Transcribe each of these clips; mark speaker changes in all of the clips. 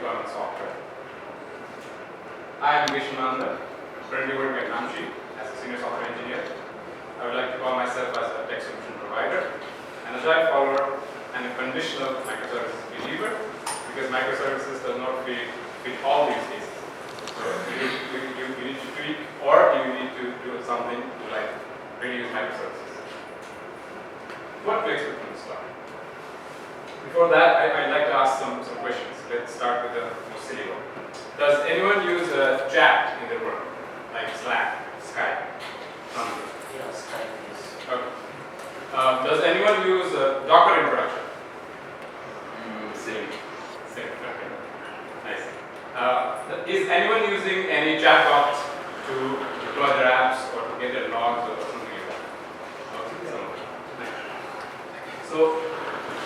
Speaker 1: deployment software. I am currently working at Namshi as a senior software engineer. I would like to call myself as a tech solution provider, an agile follower, and a conditional microservices believer, because microservices does not fit all these cases. So you need to tweak, or you need to do something to like really use microservices. What to expect from the start? Before that, I'd like to ask some questions. Let's start with the most silly one. Does anyone use chat in their work, like Slack, Skype?
Speaker 2: Yeah, Skype is.
Speaker 1: Okay. Does anyone use Docker in production? Same. Okay. Nice. Is anyone using any chatbots to deploy their apps or to get their logs or something like that? Okay. So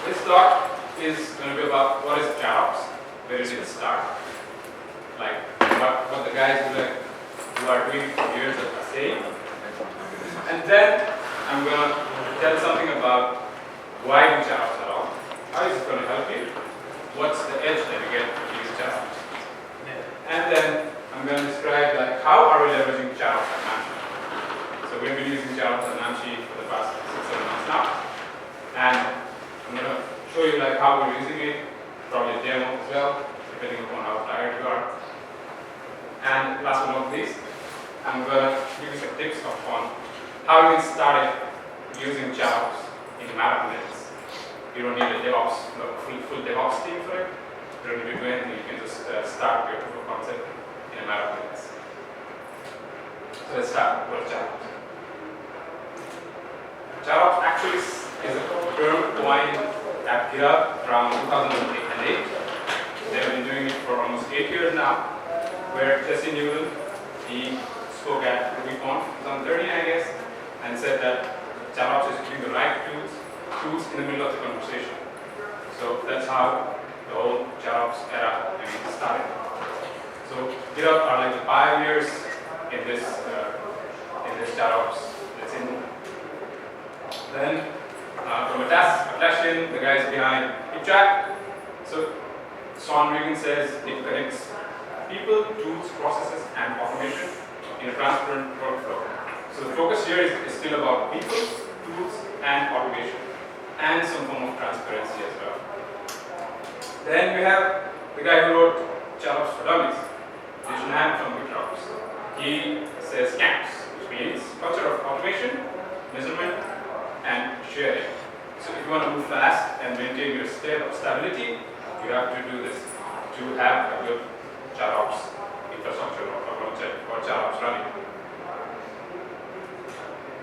Speaker 1: this talk is going to be about what is Chatops, where did it start, like what the guys who are doing for years are saying, and then I'm going to tell something about why do Chatops at all, how is it going to help you, what's the edge that you get to use Chatops, and then I'm going to describe like how are we leveraging Chatops at Namshi. So we've been using Chatops at Namshi for the past 6-7 months now, and I'm going to show you like how we're using it, probably a demo as well, depending upon how tired you are. And last but not least, I'm going to give you some tips on how you can start using Chatops in a matter of minutes. You don't need a DevOps, full DevOps team for it. You don't need to do anything. You can just start your proof of concept in a matter of minutes. So let's start with Chatops. Chatops actually is a term coined at GitHub around 2008. They've been doing it for almost 8 years now, where Jesse Newell, he spoke at RubyConf 2013, I guess, and said that Chatops is putting the right tools in the middle of the conversation. So that's how the whole Chatops era started. So GitHub are like the pioneers in this Chatops. That's in. Then from Atlassian, the guys behind HipChat. So Sean Regan says it connects people, tools, processes, and automation in a transparent workflow. So the focus here is still about people, tools, and automation, and some form of transparency as well. Then we have the guy who wrote Chatops for Dummies, Jason from Chatops. He says CAMPS, which means culture of automation, measurement, and sharing. So if you want to move fast and maintain your state of stability, you have to do this to have a good Chatops infrastructure or Chatops running.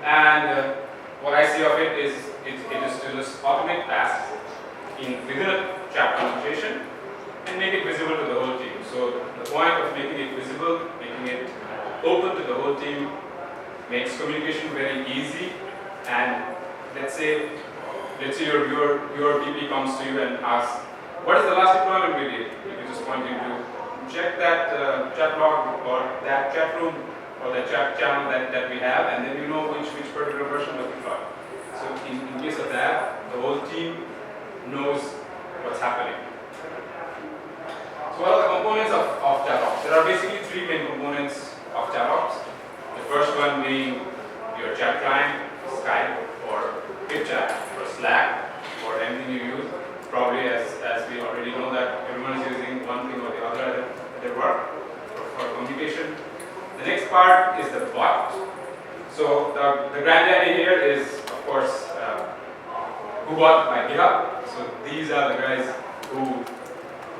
Speaker 1: And what I see of it is it is to just automate tasks within a chat conversation and make it visible to the whole team. So the point of making it visible, making it open to the whole team, makes communication very easy. And let's say your VP comes to you and asks, what is the last deployment we did? You can just point him to check that chat log or that chat room or that chat channel that we have, and then you know which particular version was deployed. So in case of that, the whole team knows what's happening. So what are the components of Chatops? There are basically 3 main components of Chatops. The first one being your chat client, Skype, or HipChat, or Slack, or anything you use. Probably as we already know that everyone is using one thing or the other at their work for communication. The next part is the bot. So the granddaddy here is, of course, hubot by GitHub. So these are the guys who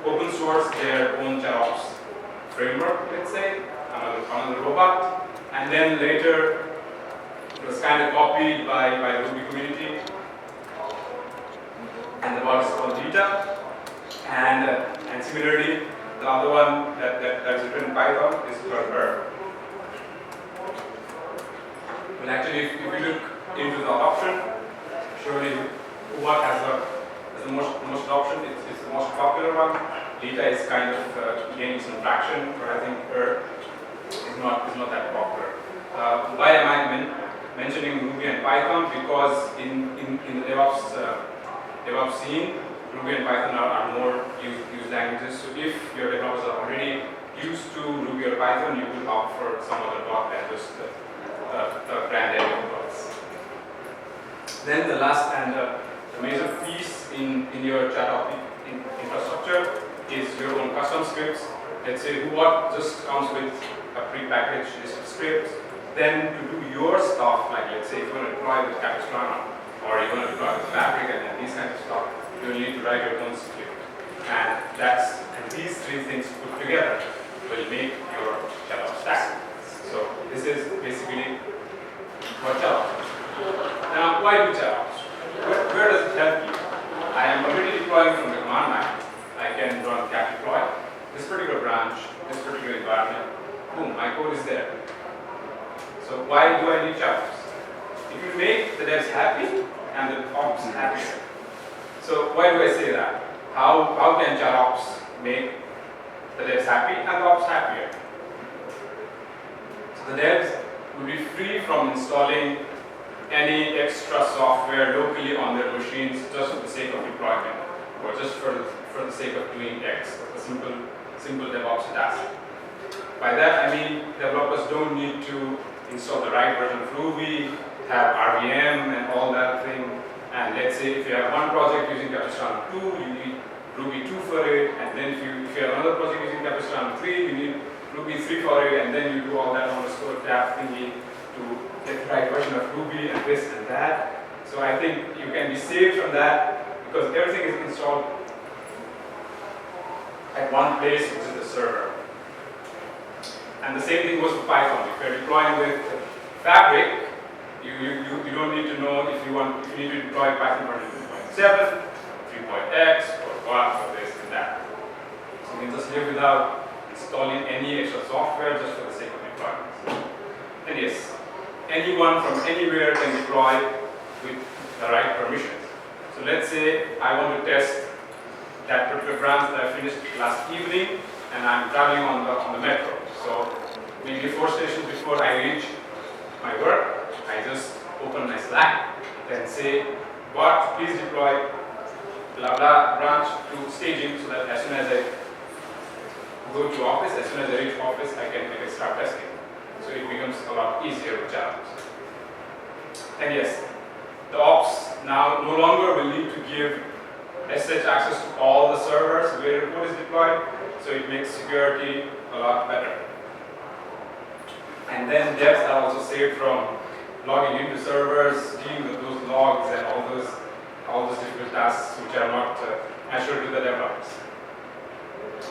Speaker 1: open source their own Chatops framework, let's say, another robot. And then later, it was kind of copied by the Ruby community. And the bot is called Beta. And similarly, the other one that is written in Python is called Herb. Well, actually, if you look into the adoption, surely hubot has the most adoption. It's the most popular one. Beta is kind of gaining some traction, but I think Herb is not that popular. Why am I mentioning Ruby and Python? Because in the DevOps scene, Ruby and Python are more used languages. So if your developers are already used to Ruby or Python, you will opt for some other block than just the brand name blocks. Then the last and the major piece in your Chatops infrastructure is your own custom scripts. Let's say hubot just comes with a pre-packaged list of scripts. Then to do your stuff, like let's say if you want to deploy with capistrano or you want to deploy with Fabric and these kinds of stuff, you will need to write your own script. And these three things put together will make your Chatops stack. So this is basically what Chatops is. Now, why do Chatops? Where does it help you? I am already deploying from the command line. I can run cat deploy, this particular branch, this particular environment. Boom, my code is there. So why do I need Chatops? If you make the devs happy and the ops happier. So why do I say that? How can Chatops make the devs happy and the ops happier? So the devs will be free from installing any extra software locally on their machines just for the sake of deployment or just for the sake of doing X, a simple DevOps task. By that I mean developers don't need to install the right version of Ruby, have RVM and all that thing. And let's say if you have one project using Capistrano 2, you need Ruby 2 for it, and then if you have another project using Capistrano 3, you need Ruby 3 for it, and then you do all that underscore tab thingy to get the right version of Ruby and this and that. So I think you can be saved from that because everything is installed at one place, which is the server. And the same thing goes for Python. If you're deploying with Fabric, you don't need to know if you need to deploy Python version 2.7, 3.x, or what, or this and that. So you can just live without installing any extra software just for the sake of deployment. And yes, anyone from anywhere can deploy with the right permissions. So let's say I want to test that particular branch that I finished last evening, and I'm traveling on the metro. So maybe 4 stations before I reach my work, I just open my Slack and say, bot, please deploy blah blah branch to staging so that as soon as I go to office, as soon as I reach office, I can start testing. So it becomes a lot easier with Chatops. And yes, the ops now no longer will need to give SSH access to all the servers where your code is deployed, so it makes security a lot better. And then devs are also saved from logging into servers, dealing with those logs and all those difficult tasks which are not assured to the developers.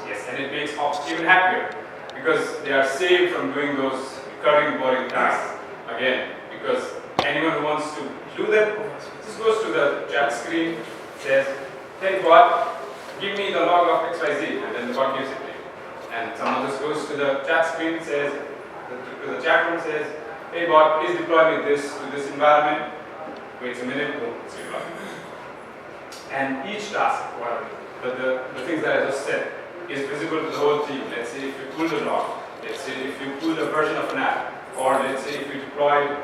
Speaker 1: Yes, and it makes ops even happier because they are saved from doing those recurring boring tasks again. Because anyone who wants to do that just goes to the chat screen, says, hey bot, give me the log of XYZ, and then the bot gives it to you. And someone just goes to the chat screen, says, to the chat room, says, hey bot, please deploy me this to this environment. Waits a minute, boom, it's deployed. And each task, well, the things that I just said, is visible to the whole team. Let's say if you pull the log, let's say if you pull a version of an app, or let's say if you deploy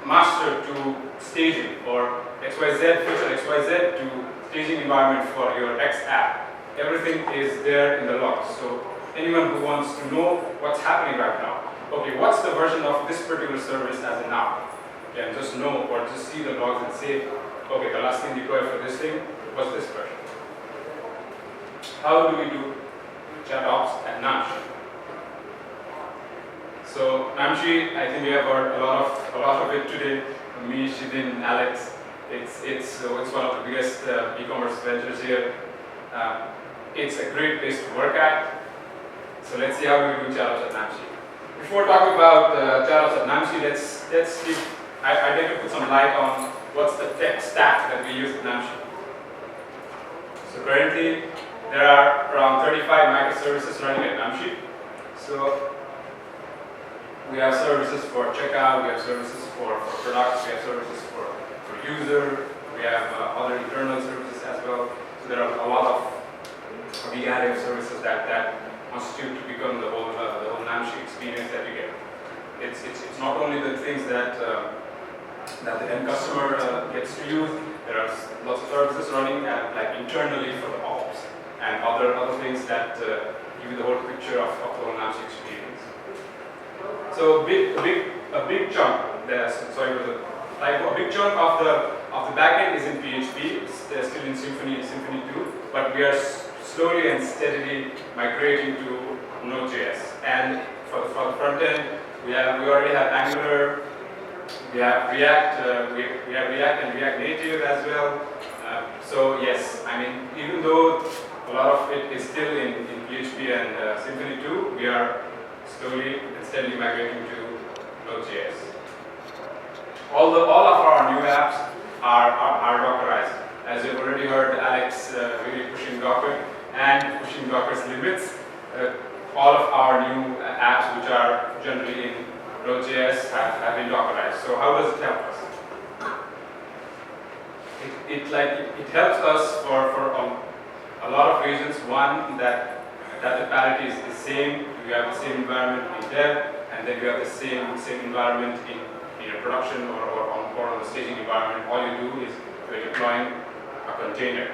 Speaker 1: master to staging, or XYZ feature XYZ to staging environment for your X app, everything is there in the logs. So anyone who wants to know what's happening right now, okay, what's the version of this particular service as of now, can just know or just see the logs and say, okay, the last thing deployed for this thing was this version. How do we do Chatops and Namshi? So Namshi, I think we have heard a lot of it today. Me, Shidin, Alex. It's one of the biggest e-commerce ventures here. It's a great place to work at. So let's see how we do Chatops at Namshi. Before talking about Chatops at Namshi, let's see. I'd like to put some light on what's the tech stack that we use at Namshi. So currently, there are around 35 microservices running at Namshi. So we have services for checkout, we have services for products, we have services for user, we have other internal services as well. So there are a lot of big array of services that constitute to become the whole Namshi experience that you get. It's not only the things that that the end customer gets to use. There are lots of services running like internally for the ops and other things that give you the whole picture of the whole Namshi experience. So a big chunk. Sorry for the typo. A big chunk of the backend is in PHP. They're still in Symfony 2, but we are slowly and steadily migrating to Node.js. And for the front end, we already have Angular. We have React, we have React and React Native as well. So yes, I mean, even though a lot of it is still in PHP and Symfony 2, we are slowly and steadily migrating to Node.js. All of our new apps are Dockerized. As you've already heard, Alex really pushing Docker and pushing Docker's limits. All of our new apps, which are generally in Node.js, have been Dockerized. So how does it help us? It helps us for a lot of reasons. One, that the parity is the same. You have the same environment in dev, and then you have the same environment in your production or on the staging environment. All you do is you're deploying a container,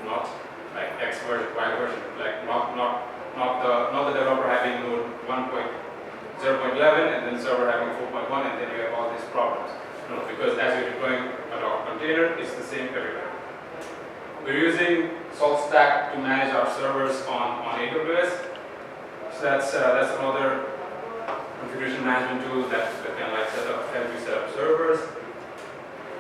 Speaker 1: not like X version, Y version, like not the developer having node 1.0.11 and then server having 4.1, and then you have all these problems. No, because as you're deploying a Docker container, it's the same everywhere. We're using SaltStack to manage our servers on AWS. So that's another configuration management tool that can like help you set up servers.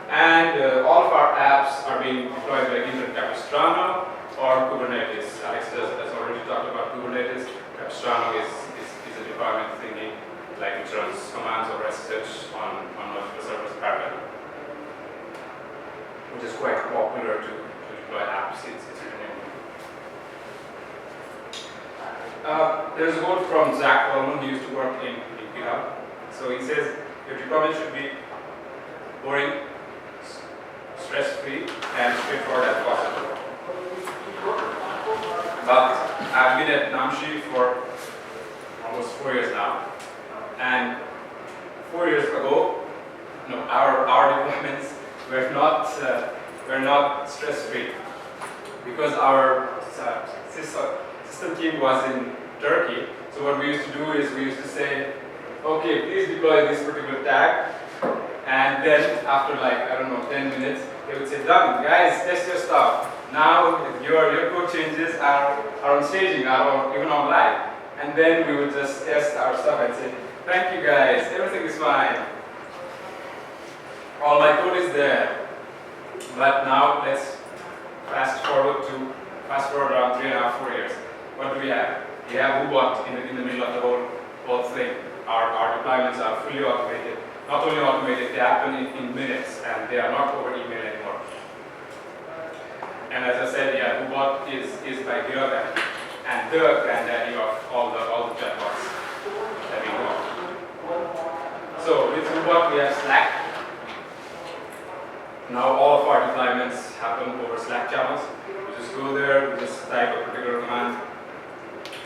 Speaker 1: And all of our apps are being deployed by either Capistrano or Kubernetes. Alex has already talked about Kubernetes. Capistrano is a deployment thingy, like which runs commands or SSH on multiple servers parallel, which is quite popular to deploy apps. It's written in. There's a quote from Zach Coleman, who used to work in GitHub. So he says, your deployment should be boring, stress-free, and straightforward as possible. But I've been at Namshi for almost 4 years now, and 4 years ago, our deployments were not stress-free because our system team was in Turkey. So what we used to do is we used to say, okay, please deploy this particular tag, and then after 10 minutes, they would say, done, guys, test your stuff. Now your code changes are on staging, are even on live. And then we would just test our stuff and say, thank you guys, everything is fine. All my code is there. But now let's fast forward around 3.5, 4 years. What do we have? We have hubot in the middle of the whole thing. Our deployments are fully automated. Not only automated, they happen in minutes, and they are not over email anymore. And as I said, yeah, hubot is by GitHub and the granddaddy of all the chatbots that we know. So with hubot we have Slack. Now all of our deployments happen over Slack channels. We just go there, we just type a particular command,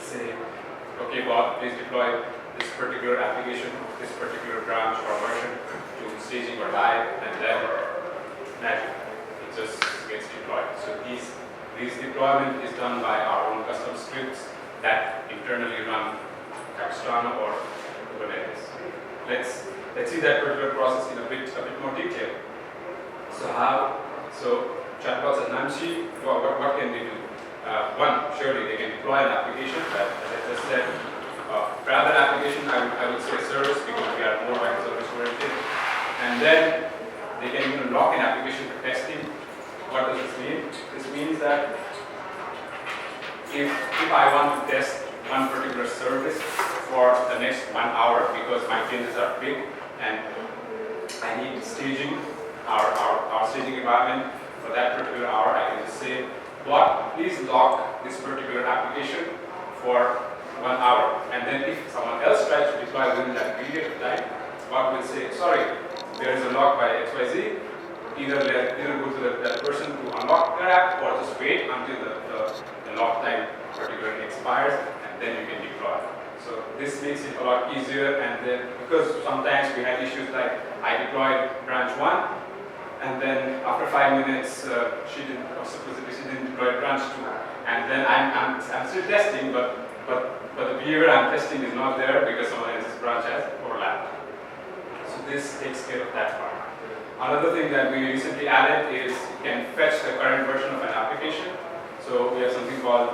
Speaker 1: say, okay bot, please deploy this particular application, this particular branch or version to staging or live, and then magic, it just gets deployed. So this deployment is done by our own custom scripts that internally run Capistrano or Kubernetes. Let's see that particular process in a bit more detail. So chatbots at Namshi, what can they do? One, surely they can deploy an application that, as I just said, rather than application, I would say service, because we are more microservice oriented. And then they can even lock an application for testing. What does this mean? This means that if I want to test one particular service for the next 1 hour, because my changes are big and I need staging, our staging environment for that particular hour, I can just say, bot, please lock this particular application for 1 hour. And then if someone else tries to deploy within that period of time, bot will say, sorry, there is a lock by XYZ. Either go to that person to unlock their app, or just wait until the lock time particularly expires, and then you can deploy. So this makes it a lot easier, and then because sometimes we had issues like I deployed branch 1, and then after 5 minutes, she didn't, or supposedly she didn't deploy branch 2. And then I'm still testing, but the behavior I'm testing is not there because someone else's branch has overlapped. So this takes care of that part. Another thing that we recently added is you can fetch the current version of an application. So we have something called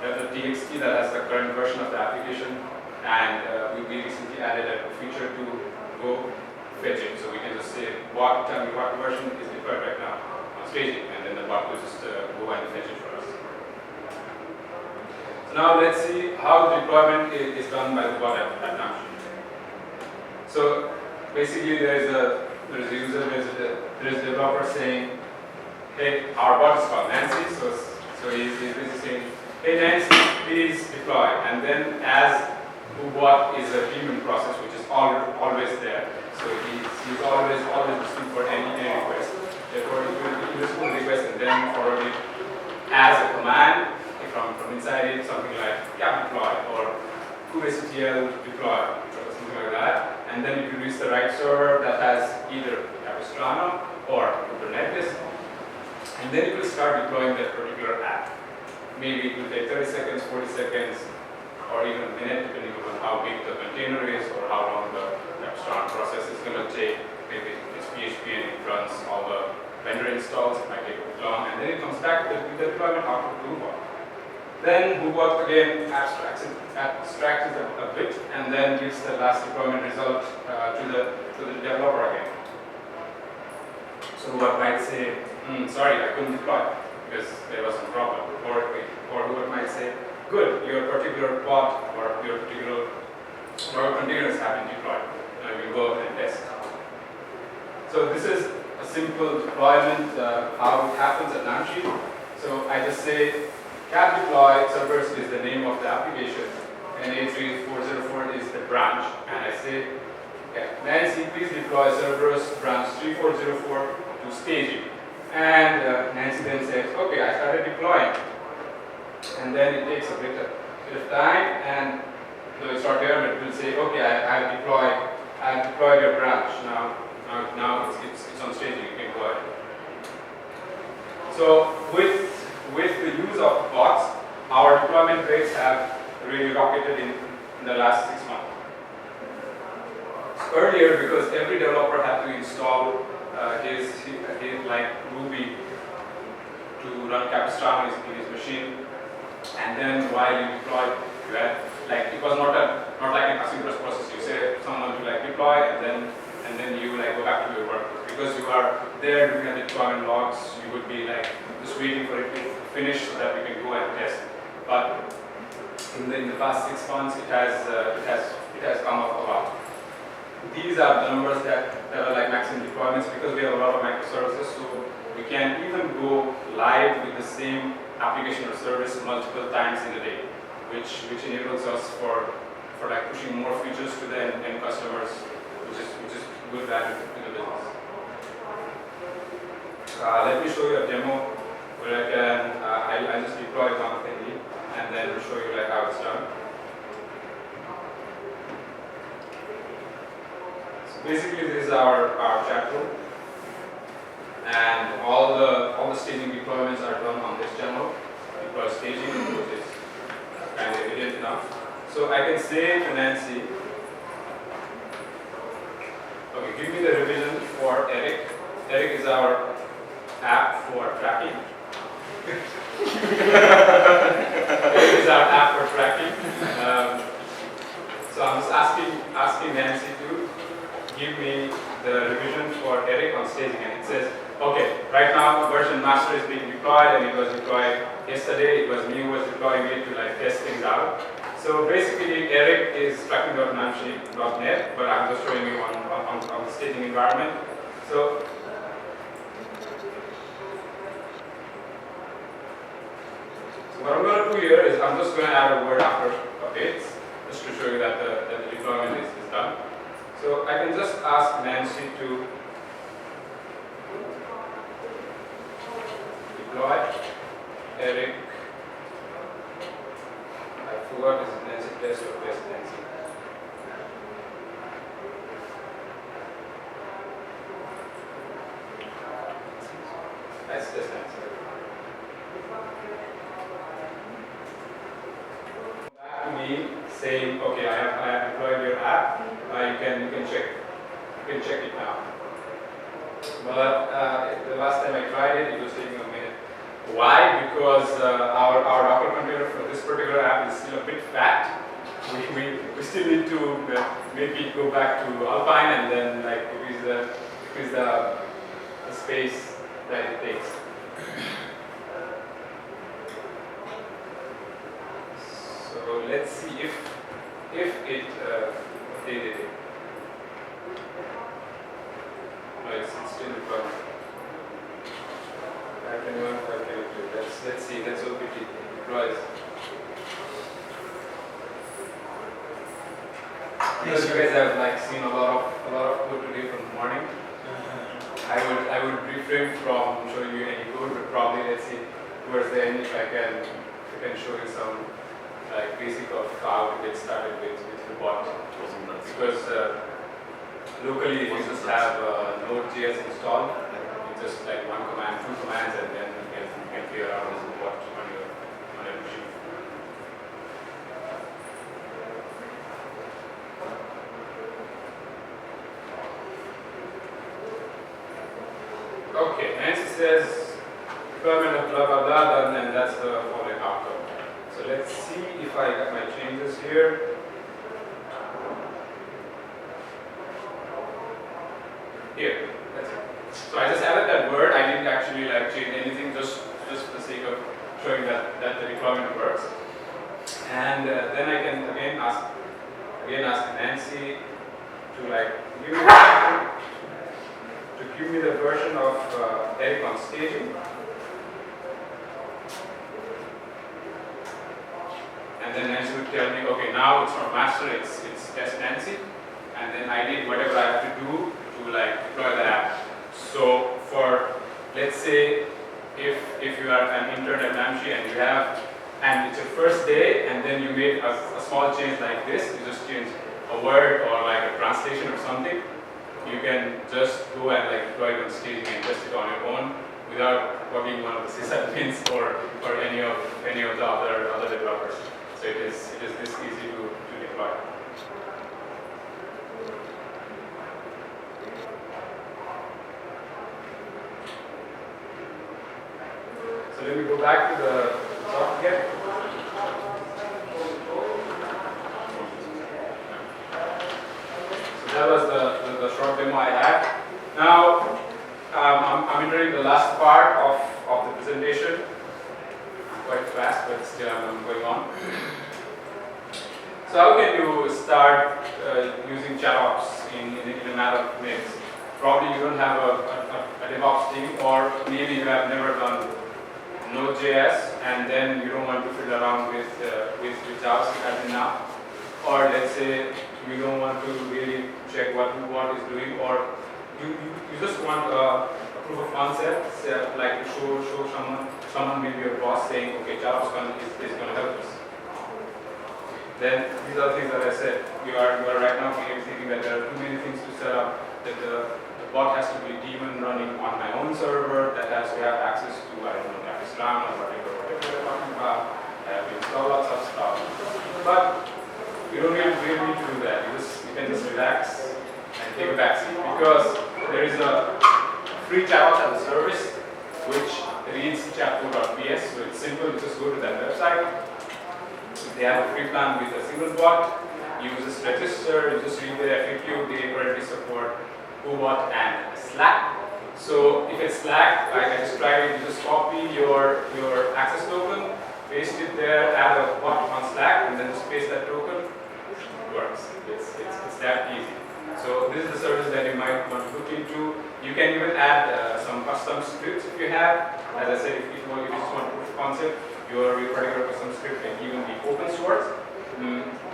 Speaker 1: the TXT that has the current version of the application, and we recently added a feature to go fetch it. So we can just say, tell me what version is deployed right now on staging, and then the bot will just go and fetch it for us. So now let's see how the deployment is done by the bot at Namshi. So basically there is a user, there is a developer saying, hey, our bot is called Nancy, so he's basically saying, hey Nancy, please deploy. And then as hubot is a human process which is always there, so he's always listening for any request. Therefore he will respond to the request and then forward it as a command from inside it, something like cap deploy or kubectl deploy or something like that. And then it will reach the right server that has either capistrano or Kubernetes, and then it will start deploying that particular app. Maybe it will take 30 seconds, 40 seconds, or even a minute, depending on how big the container is or how long the capistrano process is going to take. Maybe it's PHP and it runs all the vendor installs, it might take a bit long, and then it comes back with the deployment output to hubot. Then hubot again abstracts it a bit, and then gives the last deployment result to the developer again. So hubot might say, sorry, I couldn't deploy because there was some problem. Or hubot might say, good, your particular pod or your particular containers have been deployed. Now you go and test. So this is a simple deployment, how it happens at Namshi. So I just say, cat deploy servers is the name of the application, and 83404 is the branch. And I say, okay, Nancy, please deploy servers branch 3404 to staging. And Nancy then says, okay, I started deploying. And then it takes a bit of time, and the short term it will say, okay, I have deployed your branch. Now it's on staging, you can go ahead. So with the use of bots, our deployment rates have really rocketed in the last 6 months. So earlier, because every developer had to install his like Ruby to run capistrano in his machine, and then while you deploy, you had like it was not like an asynchronous process. You say someone to like deploy, and then you like go back to your work. Because you are there looking at the deployment logs, you would be like just waiting for it to finish so that we can go and test. But in the past 6 months, it has come up a lot. These are the numbers that are like maximum deployments, because we have a lot of microservices, so we can even go live with the same application or service multiple times in a day, which enables us for like pushing more features to the end customers, which is good value to the business. Let me show you a demo where I can I just deploy one thingy and then show you like how it's done. So basically, this is our chat room, and all the staging deployments are done on this channel. Deploy staging, which is kind of evident enough. So I can say to Nancy, okay, give me the revision for Eric. Eric is our app for tracking. Eric is our app for tracking. So I'm just asking Nancy to give me the revision for Eric on staging, and it says, okay, right now version master is being deployed, and it was deployed yesterday. It was deploying it to like test things out. So basically, Eric is tracking.namshi.net, but I'm just showing you on the staging environment. So what I'm going to do here is I'm just going to add a word after updates, just to show you that the deployment is done. So I can just ask Nancy to deploy Eric. I forgot this is Nancy test or test Nancy. to me saying, okay, I have deployed your app. You can check it now. But the last time I tried it, it was taking a minute. Why? Because our Docker container for this particular app is still a bit fat. We still need to maybe go back to Alpine and then like increase the space that it takes. So let's see if it updated it. No, it's still recording. 521, 522. Let's see. Let's hope it deploys. Because you guys have like seen a lot of code today from the morning. I would refrain from showing you any code, but probably let's see towards the end if I can show you some like basic of how to get started with hubot. Because locally if you just have Node.js installed, it's just like one command, two commands, and then you can figure out this hubot on your machine. Okay, Nancy says deployment of blah blah blah done, and that's the following outcome. So let's see if I got my changes here. Here, that's it. So I just added that word. I didn't actually like change anything, just for the sake of showing that the deployment works. And then I can again ask Nancy to like give me the version of Eric on staging. And then Nancy would tell me, okay, now it's not master, it's test Nancy. And then I did whatever I have to do to like deploy the app. So for, let's say, if you are an intern at Namshi and it's your first day, and then you made a small change like this, you just change a word or like a translation or something, you can just go and like deploy it on staging and test it on your own without bugging one of the sysadmins or any of the other developers. So it is this easy to deploy. So let me go back to the talk again. So that was the short demo I had. Now I'm entering the last part of the presentation. Quite fast, but still I'm going on. So how can you start using Chatops in a matter of minutes? Probably you don't have a DevOps team, or maybe you have never done Node.js, and then you don't want to fiddle around with JavaScript as in now. Or let's say you don't want to really check what hubot is doing, or you just want a proof of concept, like to show someone maybe your boss saying, okay, Chatops is going to help us. Then these are things that I said. You are right now maybe thinking that there are too many things to set up, that the bot has to be daemon running on my own server, that has to have access to, I don't know, capistrano or whatever we're talking about. I have to install lots of stuff. But you don't really need to do that. You can just relax and take a backseat, because there is a free Chatops as a service which reads chatbot.ps. So it's simple. You just go to that website. They have a free plan with a single bot. You just register, you just read the FAQ. They currently support hubot and Slack. So if it's Slack, I just tried it. You just copy your access token, paste it there, add a bot on Slack, and then just paste that token. It works. It's that easy. So this is the service that you might want to look into. You can even add some custom scripts if you have. As I said, if you just want proof of concept, your particular custom script can even be open source.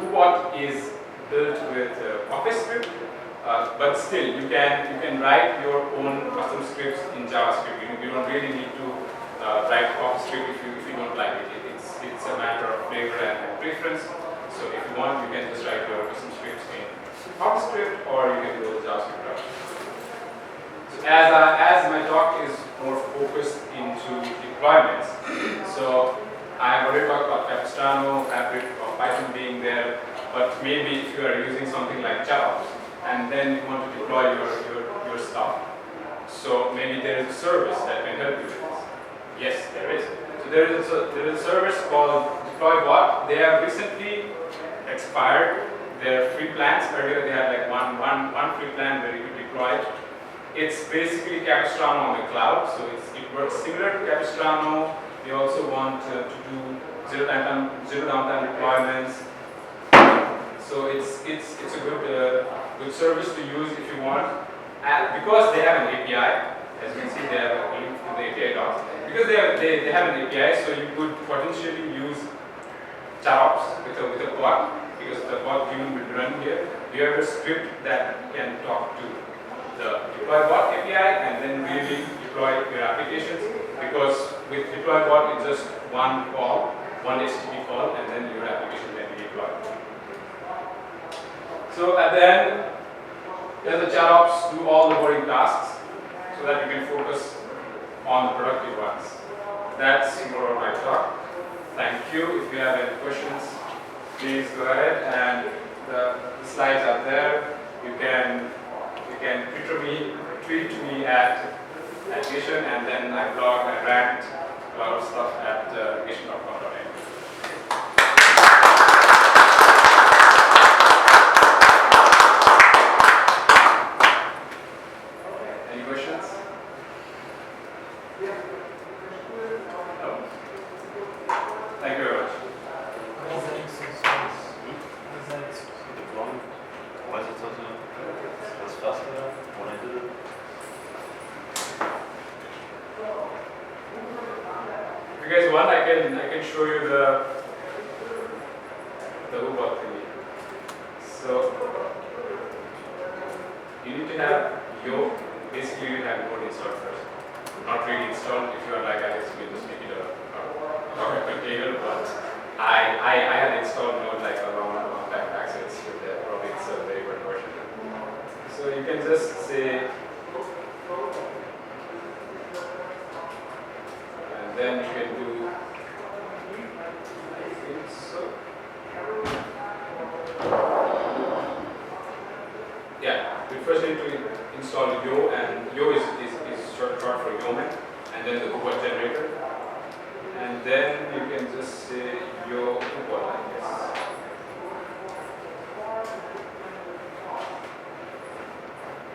Speaker 1: Hubot is built with CoffeeScript, but still you can write your own custom scripts in JavaScript. You don't really need to write CoffeeScript if you don't like it. It's a matter of flavor and preference. So if you want, you can just write your custom scripts in CoffeeScript, or you can go the JavaScript route. So as my talk is more focused into deployments, so I have already talked about Capistrano, Fabric of Python being But maybe if you are using something like Chatops, and then you want to deploy your stuff, so maybe there is a service that can help you with this. Yes, there is. So there is a service called DeployBot. They have recently expired their free plans. Earlier they had like one free plan where you could deploy. It's basically Capistrano on the cloud, so it works similar to Capistrano. We also want to do zero downtime deployments. So it's a good service to use if you want. Because they have an API, as you can see, they have a link to the API docs. Because they have an API, so you could potentially use Chatops with a bot, because the bot human will run here. You have a script that can talk to the DeployBot API and then really deploy your applications, because with DeployBot it's just one call, one HTTP call, and then your application can be deployed. So at the end, let the Chatops do all the boring tasks so that you can focus on the productive ones. That's more of my talk. Thank you. If you have any questions, please go ahead, and the slides are there. You can tweet me at Gishon, and then I blog and rant a lot of stuff at gishon.com.in. Any questions? No? Thank you very much.
Speaker 3: Why is it so faster when I did it?
Speaker 1: If you guys want, I can show you the hubot thingy. So you need to have basically you have code installed first. Not really installed. If you are like Alex, you can just make it a container. But I had installed Node like a long time back, so it's probably it's a very good version. So you can just say, and then you can do, I think so. Yeah, we first need to install Yo, and Yo is short for Yeoman, and then the hubot generator. And then you can just say Yo hubot, I guess.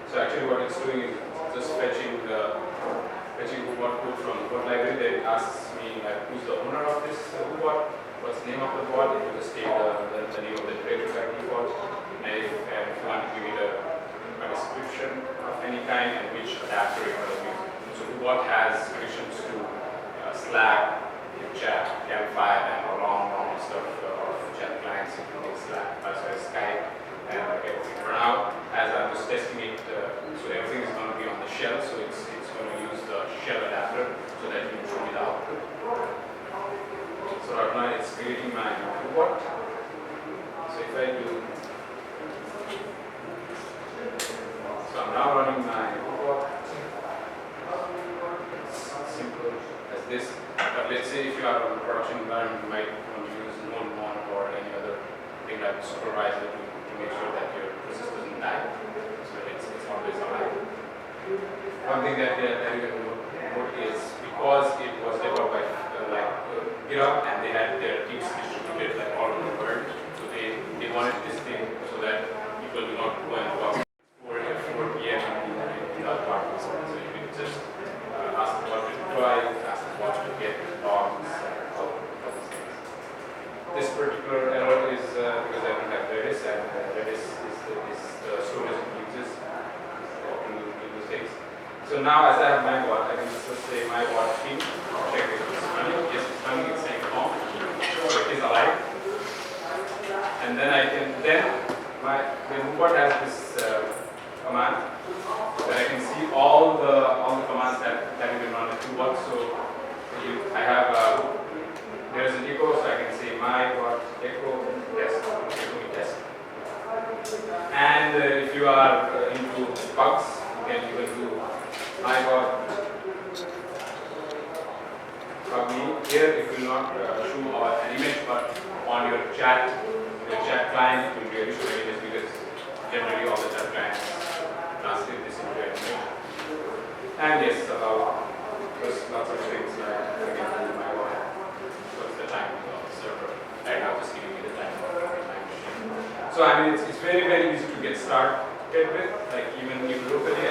Speaker 1: So actually what it's doing is just fetching hubot code from the hubot library. Then it asks me like, who's the owner of this hubot, what's the name of the bot. It will just take the name of the directory by default. And if you want to give it a description of any kind and which adapter you want to use. So hubot has connections to Slack, chat, Camp5, and a long stuff of chat clients, including Slack, as well as Skype, and everything. For now, as I was testing it, so everything is going to be on the shell, so it's going to use the shell adapter so that you can show me the output. So right now it's creating my hubot. So if I do, so I'm now running my hubot. It's simple as this. But let's say if you are on a production environment, you might want to use Node or any other thing like supervisor to make sure that your process doesn't die. So it's always alive. One thing that you can note is because it was developed by GitHub, and they had their teams distributed like all over the world. So they wanted this thing so that people do not go and work 4 p.m. in the apartments. So you can just ask the bot to deploy, ask the bot to get logs, all those things. This particular error is because I don't have Redis, and Redis is the storage it uses to do those things. So now as I have my bot, I can just say my bot team, check if it's running. Yes, it's running, it's saying on. So it is alive. And then I can, the hubot has this command that I can see all the commands that you can run with hubot. So I have, there's an echo, so I can say my bot echo test. And if you are into bugs, you can even do my bot bug me. Here it will not show an image, but on your chat the chat client, it will really show images because generally all the chat clients translate this into animation. And yes, about lots of things again my work. What's the time of the server? Right now, just giving me the time of my machine. So I mean, it's very easy to get started with. Like even locally,